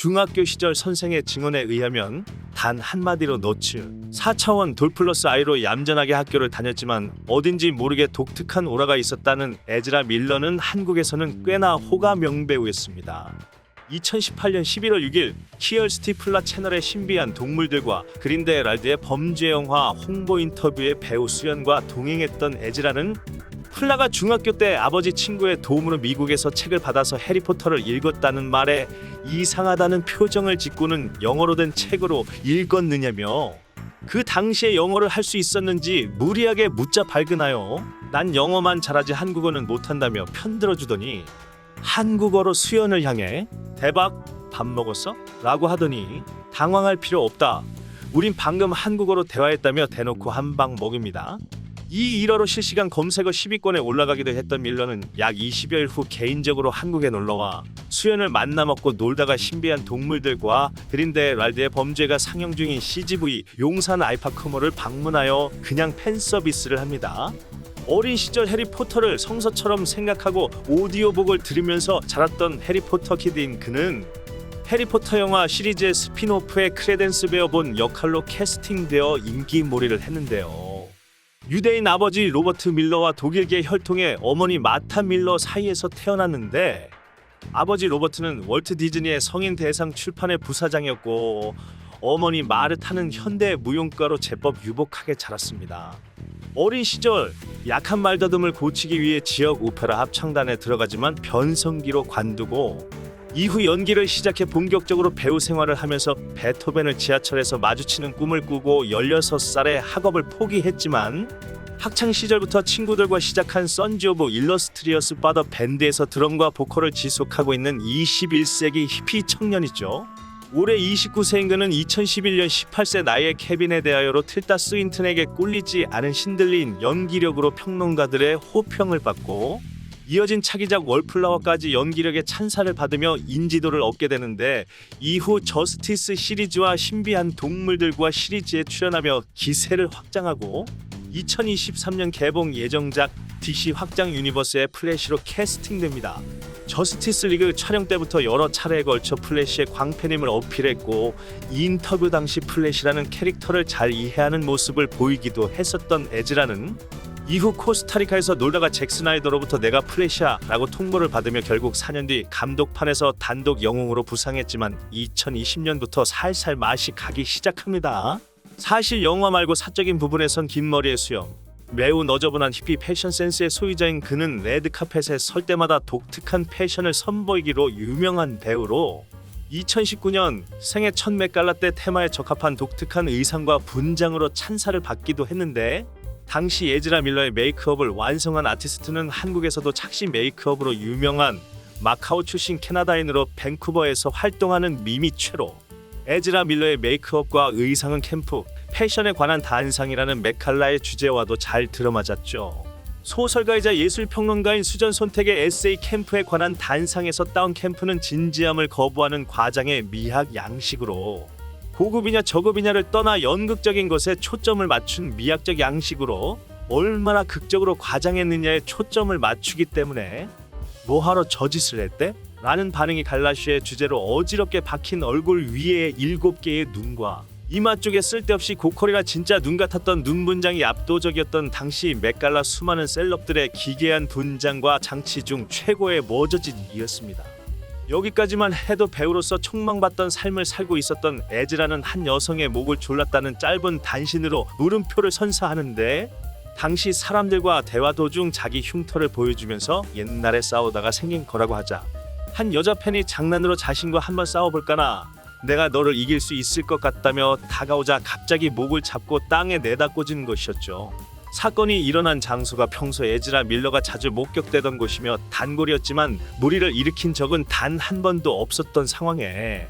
중학교 시절 선생의 증언에 의하면 단 한마디로 노츠 4차원 돌플러스 아이로 얌전하게 학교를 다녔지만 어딘지 모르게 독특한 오라가 있었다는 에즈라 밀러는 한국에서는 꽤나 호가 명배우였습니다. 2018년 11월 6일 키얼 스티플라 채널의 신비한 동물들과 그린데랄드의 범죄 영화 홍보 인터뷰에 배우 수연과 동행했던 에즈라는 플라가 중학교 때 아버지 친구의 도움으로 미국에서 책을 받아서 해리포터를 읽었다는 말에 이상하다는 표정을 짓고는 영어로 된 책으로 읽었느냐며 그 당시에 영어를 할 수 있었는지 무리하게 묻자 발끈하여 난 영어만 잘하지 한국어는 못한다며 편들어주더니 한국어로 수연을 향해 대박 밥 먹었어? 라고 하더니 당황할 필요 없다. 우린 방금 한국어로 대화했다며 대놓고 한 방 먹입니다. 이 일화로 실시간 검색어 10위권에 올라가기도 했던 밀러는 약 20여일 후 개인적으로 한국에 놀러와 수연을 만나 먹고 놀다가 신비한 동물들과 그린데랄드의 범죄가 상영 중인 CGV 용산 알파커머를 방문하여 그냥 팬서비스를 합니다. 어린 시절 해리포터를 성서처럼 생각하고 오디오북을 들으면서 자랐던 해리포터 키드인 그는 해리포터 영화 시리즈의 스핀오프에 크레덴스 베어 본 역할로 캐스팅되어 인기몰이를 했는데요. 유대인 아버지 로버트 밀러와 독일계 혈통의 어머니 마타 밀러 사이에서 태어났는데 아버지 로버트는 월트 디즈니의 성인 대상 출판의 부사장이었고 어머니 마르타는 현대 무용가로 제법 유복하게 자랐습니다. 어린 시절 약한 말다듬을 고치기 위해 지역 오페라 합창단에 들어가지만 변성기로 관두고 이후 연기를 시작해 본격적으로 배우 생활을 하면서 베토벤을 지하철에서 마주치는 꿈을 꾸고 16살에 학업을 포기했지만 학창 시절부터 친구들과 시작한 선즈 오브 일러스트리어스 파더 밴드에서 드럼과 보컬을 지속하고 있는 21세기 히피 청년이죠. 올해 29세인 그는 2011년 18세 나이에 케빈에 대하여로 틸다 스윈튼에게 꿀리지 않은 신들린 연기력으로 평론가들의 호평을 받고 이어진 차기작 월플라워까지 연기력의 찬사를 받으며 인지도를 얻게 되는데 이후 저스티스 시리즈와 신비한 동물들과 시리즈에 출연하며 기세를 확장하고 2023년 개봉 예정작 DC 확장 유니버스의 플래시로 캐스팅됩니다. 저스티스 리그 촬영 때부터 여러 차례에 걸쳐 플래시의 광팬임을 어필했고 인터뷰 당시 플래시라는 캐릭터를 잘 이해하는 모습을 보이기도 했었던 에즈라는 이후 코스타리카에서 놀다가 잭 스나이더로부터 내가 플래시야 라고 통보를 받으며 결국 4년 뒤 감독판에서 단독 영웅으로 부상했지만 2020년부터 살살 맛이 가기 시작합니다. 사실 영화 말고 사적인 부분에선 긴 머리의 수염, 매우 너저분한 히피 패션 센스의 소유자인 그는 레드카펫에 설 때마다 독특한 패션을 선보이기로 유명한 배우로 2019년 생애 첫 메갈라 때 테마에 적합한 독특한 의상과 분장으로 찬사를 받기도 했는데 당시 에즈라 밀러의 메이크업을 완성한 아티스트는 한국에서도 착시 메이크업으로 유명한 마카오 출신 캐나다인으로 밴쿠버에서 활동하는 미미 최로. 에즈라 밀러의 메이크업과 의상은 캠프, 패션에 관한 단상이라는 메칼라의 주제와도 잘 들어맞았죠. 소설가이자 예술평론가인 수전 손택의 에세이 캠프에 관한 단상에서 따온 캠프는 진지함을 거부하는 과장의 미학 양식으로 고급이냐 저급이냐를 떠나 연극적인 것에 초점을 맞춘 미학적 양식으로 얼마나 극적으로 과장했느냐에 초점을 맞추기 때문에 뭐하러 저 짓을 했대? 라는 반응이 갈라쉬의 주제로 어지럽게 박힌 얼굴 위에 7개의 눈과 이마 쪽에 쓸데없이 고퀄이라 진짜 눈 같았던 눈 분장이 압도적이었던 당시 메갈라 수많은 셀럽들의 기괴한 분장과 장치 중 최고의 머저짓이었습니다. 여기까지만 해도 배우로서 촉망받던 삶을 살고 있었던 에즈라는 한 여성의 목을 졸랐다는 짧은 단신으로 물음표를 선사하는데 당시 사람들과 대화 도중 자기 흉터를 보여주면서 옛날에 싸우다가 생긴 거라고 하자 한 여자 팬이 장난으로 자신과 한번 싸워볼까나 내가 너를 이길 수 있을 것 같다며 다가오자 갑자기 목을 잡고 땅에 내다 꽂은 것이었죠. 사건이 일어난 장소가 평소 에즈라 밀러가 자주 목격되던 곳이며 단골이었지만 무리를 일으킨 적은 단 한 번도 없었던 상황에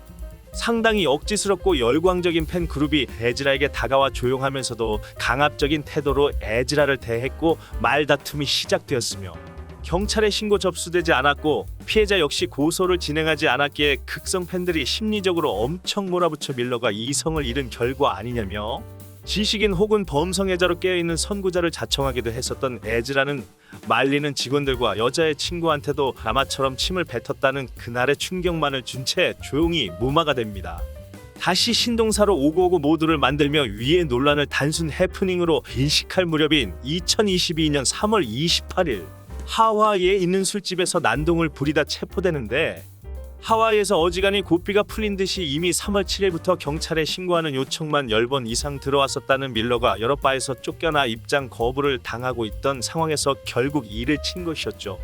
상당히 억지스럽고 열광적인 팬그룹이 에즈라에게 다가와 조용하면서도 강압적인 태도로 에즈라를 대했고 말다툼이 시작되었으며 경찰에 신고 접수되지 않았고 피해자 역시 고소를 진행하지 않았기에 극성 팬들이 심리적으로 엄청 몰아붙여 밀러가 이성을 잃은 결과 아니냐며 지식인 혹은 범성애자로 깨어있는 선구자를 자청하기도 했었던 에즈라는 말리는 직원들과 여자의 친구한테도 라마처럼 침을 뱉었다는 그날의 충격만을 준 채 조용히 무마가 됩니다. 다시 신동사로 오고오고 모두를 만들며 위의 논란을 단순 해프닝으로 인식할 무렵인 2022년 3월 28일 하와이에 있는 술집에서 난동을 부리다 체포되는데, 하와이에서 어지간히 고삐가 풀린 듯이 이미 3월 7일부터 경찰에 신고하는 요청만 10번 이상 들어왔었다는 밀러가 여러 바에서 쫓겨나 입장 거부를 당하고 있던 상황에서 결국 이를 친 것이었죠.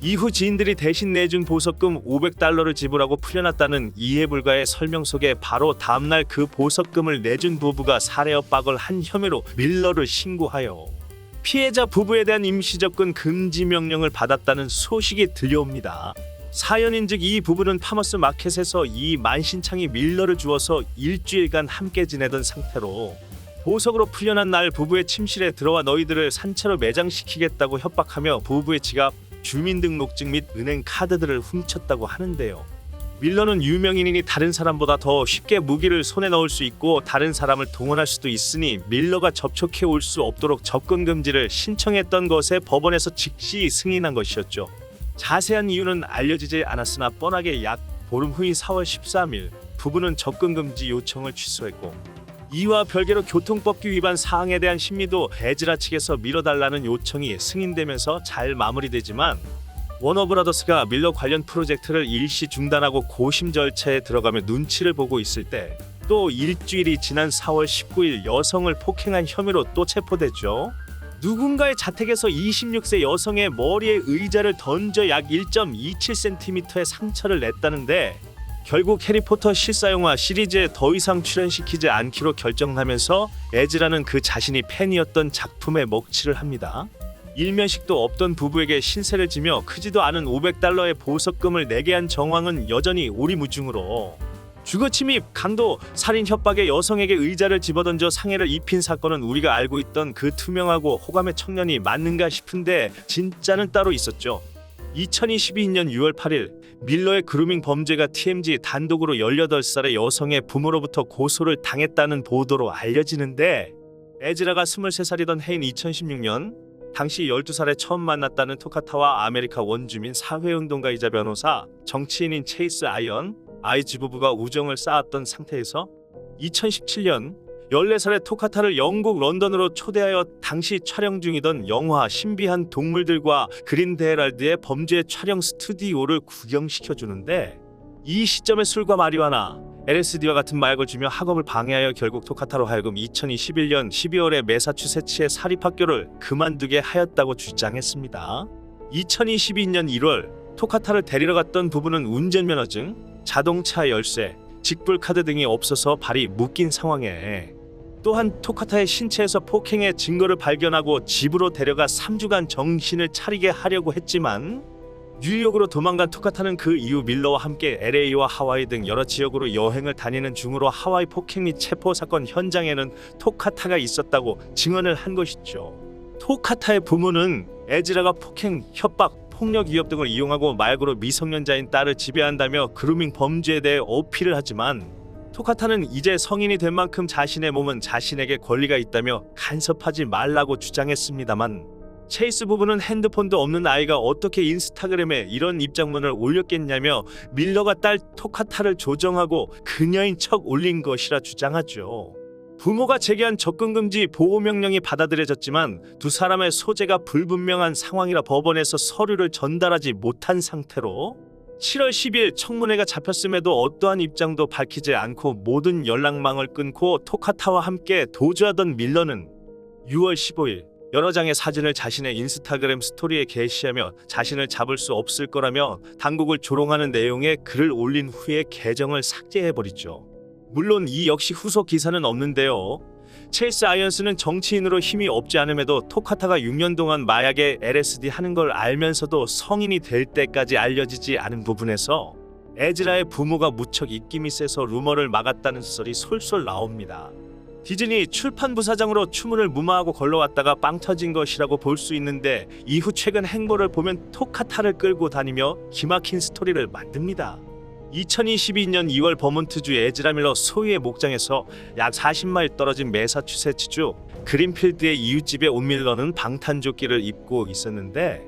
이후 지인들이 대신 내준 보석금 500달러를 지불하고 풀려났다는 이해 불가의 설명 속에 바로 다음날 그 보석금을 내준 부부가 살해협박을 한 혐의로 밀러를 신고하여 피해자 부부에 대한 임시접근 금지 명령을 받았다는 소식이 들려옵니다. 사연인즉 이 부부는 파머스 마켓에서 이 만신창이 밀러를 주어서 일주일간 함께 지내던 상태로 보석으로 풀려난 날 부부의 침실에 들어와 너희들을 산채로 매장시키겠다고 협박하며 부부의 지갑, 주민등록증 및 은행 카드들을 훔쳤다고 하는데요. 밀러는 유명인이니 다른 사람보다 더 쉽게 무기를 손에 넣을 수 있고 다른 사람을 동원할 수도 있으니 밀러가 접촉해 올 수 없도록 접근 금지를 신청했던 것에 법원에서 즉시 승인한 것이었죠. 자세한 이유는 알려지지 않았으나 뻔하게 약 보름 후인 4월 13일 부부는 접근 금지 요청을 취소했고, 이와 별개로 교통법규 위반 사항에 대한 심리도 에즈라 측에서 미뤄달라는 요청이 승인되면서 잘 마무리되지만, 워너브라더스가 밀러 관련 프로젝트를 일시 중단하고 고심 절차에 들어가며 눈치를 보고 있을 때 또 일주일이 지난 4월 19일 여성을 폭행한 혐의로 또 체포됐죠. 누군가의 자택에서 26세 여성의 머리에 의자를 던져 약 1.27cm의 상처를 냈다는데, 결국 해리포터 실사영화 시리즈에 더 이상 출연시키지 않기로 결정하면서 에즈라는 그 자신이 팬이었던 작품에 먹칠을 합니다. 일면식도 없던 부부에게 신세를 지며 크지도 않은 500달러의 보석금을 내게 한 정황은 여전히 오리무중으로, 주거 침입, 강도, 살인 협박에 여성에게 의자를 집어던져 상해를 입힌 사건은 우리가 알고 있던 그 투명하고 호감의 청년이 맞는가 싶은데 진짜는 따로 있었죠. 2022년 6월 8일 밀러의 그루밍 범죄가 TMZ 단독으로 18살의 여성의 부모로부터 고소를 당했다는 보도로 알려지는데, 에즈라가 23살이던 해인 2016년 당시 12살에 처음 만났다는 토카타와 아메리카 원주민 사회운동가이자 변호사, 정치인인 체이스 아이언즈 부부가 우정을 쌓았던 상태에서 2017년 14살의 토카타를 영국 런던으로 초대하여 당시 촬영 중이던 영화 신비한 동물들과 그린드 헤럴드의 범죄 촬영 스튜디오를 구경시켜주는데, 이 시점에 술과 마리화나, LSD와 같은 마약을 주며 학업을 방해하여 결국 토카타로 하여금 2021년 12월에 매사추세츠의 사립학교를 그만두게 하였다고 주장했습니다. 2022년 1월 토카타를 데리러 갔던 부부는 운전면허증, 자동차 열쇠, 직불카드 등이 없어서 발이 묶인 상황에, 또한 토카타의 신체에서 폭행의 증거를 발견하고 집으로 데려가 3주간 정신을 차리게 하려고 했지만, 뉴욕으로 도망간 토카타는 그 이후 밀러와 함께 LA와 하와이 등 여러 지역으로 여행을 다니는 중으로 하와이 폭행 및 체포 사건 현장에는 토카타가 있었다고 증언을 한 것이죠. 토카타의 부모는 에즈라가 폭행, 협박, 폭력 위협 등을 이용하고 마약으로 미성년자인 딸을 지배한다며 그루밍 범죄에 대해 어필을 하지만, 토카타는 이제 성인이 된 만큼 자신의 몸은 자신에게 권리가 있다며 간섭하지 말라고 주장했습니다만, 체이스 부부는 핸드폰도 없는 아이가 어떻게 인스타그램에 이런 입장문을 올렸겠냐며 밀러가 딸 토카타를 조정하고 그녀인 척 올린 것이라 주장하죠. 부모가 제기한 접근금지 보호명령이 받아들여졌지만 두 사람의 소재가 불분명한 상황이라 법원에서 서류를 전달하지 못한 상태로 7월 10일 청문회가 잡혔음에도 어떠한 입장도 밝히지 않고 모든 연락망을 끊고 토카타와 함께 도주하던 밀러는 6월 15일 여러 장의 사진을 자신의 인스타그램 스토리에 게시하며 자신을 잡을 수 없을 거라며 당국을 조롱하는 내용의 글을 올린 후에 계정을 삭제해버리죠. 물론 이 역시 후속 기사는 없는데요. 체이스 아이언스는 정치인으로 힘이 없지 않음에도 토카타가 6년 동안 마약에 LSD 하는 걸 알면서도 성인이 될 때까지 알려지지 않은 부분에서 에즈라의 부모가 무척 입김이 세서 루머를 막았다는 썰이 솔솔 나옵니다. 디즈니 출판부 사장으로 추문을 무마하고 걸러왔다가 빵 터진 것이라고 볼 수 있는데, 이후 최근 행보를 보면 토카타를 끌고 다니며 기막힌 스토리를 만듭니다. 2022년 2월 버몬트주 에즈라 밀러 소유의 목장에서 약 40마일 떨어진 매사추세츠주 그린필드의 이웃집에 온 밀러는 방탄조끼를 입고 있었는데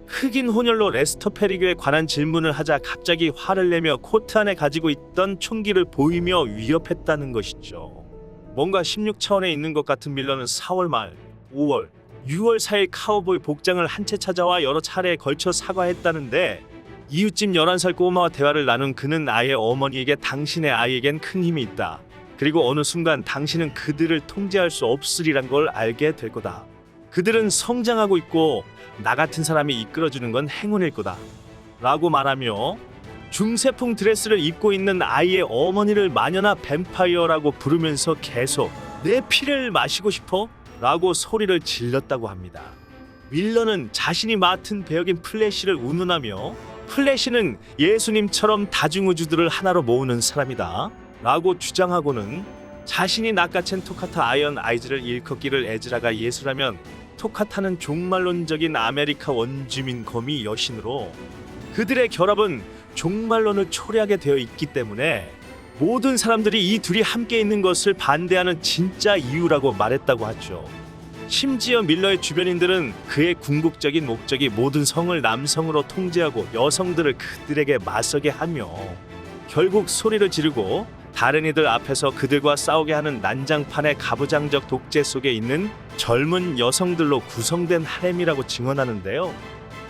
흑인 혼혈로 레스터 페리교에 관한 질문을 하자 갑자기 화를 내며 코트 안에 가지고 있던 총기를 보이며 위협했다는 것이죠. 뭔가 16차원에 있는 것 같은 밀러는 4월 말, 5월, 6월 4일 카우보이 복장을 한 채 찾아와 여러 차례에 걸쳐 사과했다는데 이웃집 11살 꼬마와 대화를 나눈 그는 아이의 어머니에게 당신의 아이에겐 큰 힘이 있다. 그리고 어느 순간 당신은 그들을 통제할 수 없으리란 걸 알게 될 거다. 그들은 성장하고 있고 나 같은 사람이 이끌어주는 건 행운일 거다. 라고 말하며 중세풍 드레스를 입고 있는 아이의 어머니를 마녀나 뱀파이어라고 부르면서 계속 내 피를 마시고 싶어? 라고 소리를 질렀다고 합니다. 밀러는 자신이 맡은 배역인 플래시를 운운하며 플래시는 예수님처럼 다중우주들을 하나로 모으는 사람이다 라고 주장하고는 자신이 낚아챈 토카타 아이언 아이즈를 일컫기를 에즈라가 예수라면 토카타는 종말론적인 아메리카 원주민 거미 여신으로 그들의 결합은 종말론을 초래하게 되어 있기 때문에 모든 사람들이 이 둘이 함께 있는 것을 반대하는 진짜 이유라고 말했다고 하죠. 심지어 밀러의 주변인들은 그의 궁극적인 목적이 모든 성을 남성으로 통제하고 여성들을 그들에게 맞서게 하며 결국 소리를 지르고 다른 이들 앞에서 그들과 싸우게 하는 난장판의 가부장적 독재 속에 있는 젊은 여성들로 구성된 하렘이라고 증언하는데요.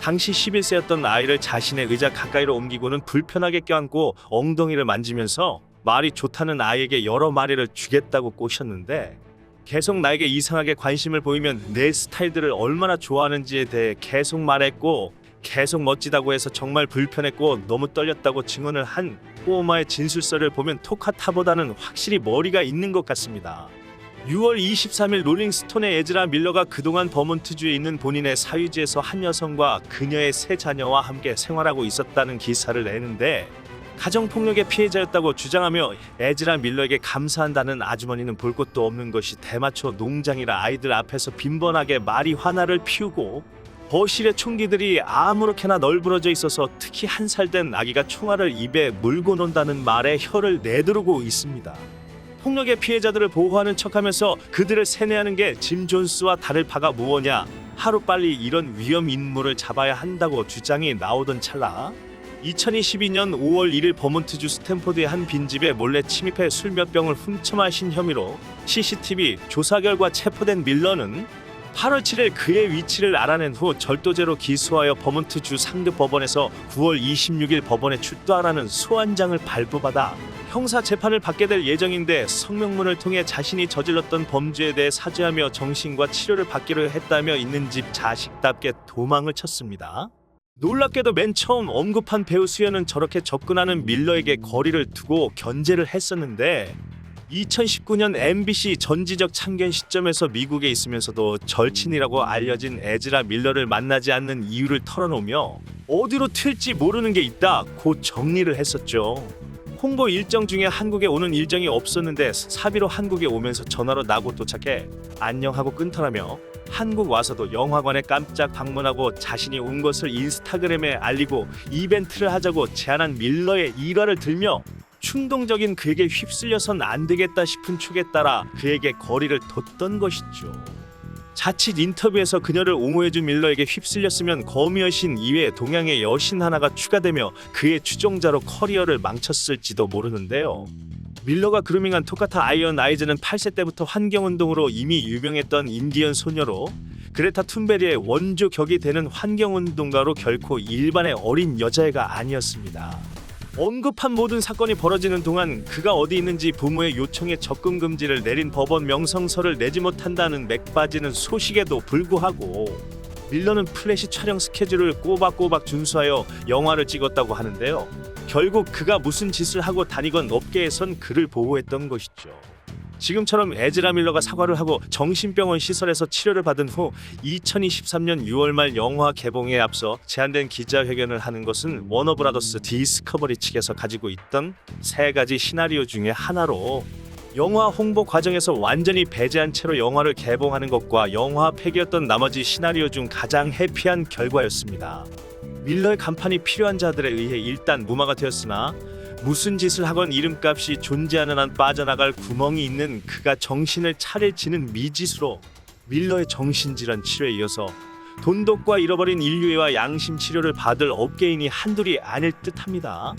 당시 11세였던 아이를 자신의 의자 가까이로 옮기고는 불편하게 껴안고 엉덩이를 만지면서 말이 좋다는 아이에게 여러 마리를 주겠다고 꼬셨는데 계속 나에게 이상하게 관심을 보이면 내 스타일들을 얼마나 좋아하는지에 대해 계속 말했고 계속 멋지다고 해서 정말 불편했고 너무 떨렸다고 증언을 한 꼬마의 진술서를 보면 토카타보다는 확실히 머리가 있는 것 같습니다. 6월 23일 롤링스톤의 에즈라 밀러가 그동안 버몬트주에 있는 본인의 사유지에서 한 여성과 그녀의 세 자녀와 함께 생활하고 있었다는 기사를 내는데 가정폭력의 피해자였다고 주장하며 에즈라 밀러에게 감사한다는 아주머니는 볼 것도 없는 것이 대마초 농장이라 아이들 앞에서 빈번하게 마리화나를 피우고 거실에 총기들이 아무렇게나 널브러져 있어서 특히 1살 된 아기가 총알을 입에 물고 논다는 말에 혀를 내두르고 있습니다. 폭력의 피해자들을 보호하는 척하면서 그들을 세뇌하는 게 짐 존스와 다를 바가 무엇냐, 하루빨리 이런 위험 인물을 잡아야 한다고 주장이 나오던 찰나 2022년 5월 1일 버몬트주 스탠포드의 한 빈집에 몰래 침입해 술 몇 병을 훔쳐 마신 혐의로 CCTV 조사 결과 체포된 밀러는 8월 7일 그의 위치를 알아낸 후 절도죄로 기소하여 버몬트주 상급 법원에서 9월 26일 법원에 출두하라는 소환장을 발부받아 형사 재판을 받게 될 예정인데 성명문을 통해 자신이 저질렀던 범죄에 대해 사죄하며 정신과 치료를 받기로 했다며 있는 집 자식답게 도망을 쳤습니다. 놀랍게도 맨 처음 언급한 배우 수연은 저렇게 접근하는 밀러에게 거리를 두고 견제를 했었는데 2019년 MBC 전지적 참견 시점에서 미국에 있으면서도 절친이라고 알려진 에즈라 밀러를 만나지 않는 이유를 털어놓으며 어디로 튈지 모르는 게 있다 곧 정리를 했었죠. 홍보 일정 중에 한국에 오는 일정이 없었는데 사비로 한국에 오면서 전화로 나고 도착해 안녕하고 끊더라며 한국 와서도 영화관에 깜짝 방문하고 자신이 온 것을 인스타그램에 알리고 이벤트를 하자고 제안한 밀러의 일화를 들며 충동적인 그에게 휩쓸려선 안 되겠다 싶은 촉에 따라 그에게 거리를 뒀던 것이죠. 자칫 인터뷰에서 그녀를 옹호해준 밀러에게 휩쓸렸으면 거미 여신 이외에 동양의 여신 하나가 추가되며 그의 추종자로 커리어를 망쳤을지도 모르는데요. 밀러가 그루밍한 토카타 아이언 아이즈는 8세 때부터 환경운동으로 이미 유명했던 인디언 소녀로 그레타 툰베리의 원조 격이 되는 환경운동가로 결코 일반의 어린 여자애가 아니었습니다. 언급한 모든 사건이 벌어지는 동안 그가 어디 있는지 부모의 요청에 접근 금지를 내린 법원 명성서를 내지 못한다는 맥빠지는 소식에도 불구하고 밀러는 플래시 촬영 스케줄을 꼬박꼬박 준수하여 영화를 찍었다고 하는데요. 결국 그가 무슨 짓을 하고 다니건 업계에선 그를 보호했던 것이죠. 지금처럼 에즈라 밀러가 사과를 하고 정신병원 시설에서 치료를 받은 후 2023년 6월 말 영화 개봉에 앞서 제한된 기자회견을 하는 것은 워너브라더스 디스커버리 측에서 가지고 있던 3가지 시나리오 중에 하나로 영화 홍보 과정에서 완전히 배제한 채로 영화를 개봉하는 것과 영화 폐기였던 나머지 시나리오 중 가장 해피한 결과였습니다. 밀러의 간판이 필요한 자들에 의해 일단 무마가 되었으나 무슨 짓을 하건 이름값이 존재하는 한 빠져나갈 구멍이 있는 그가 정신을 차릴지는 미지수로 밀러의 정신질환 치료에 이어서 돈독과 잃어버린 인류애와 양심 치료를 받을 업계인이 한둘이 아닐 듯합니다.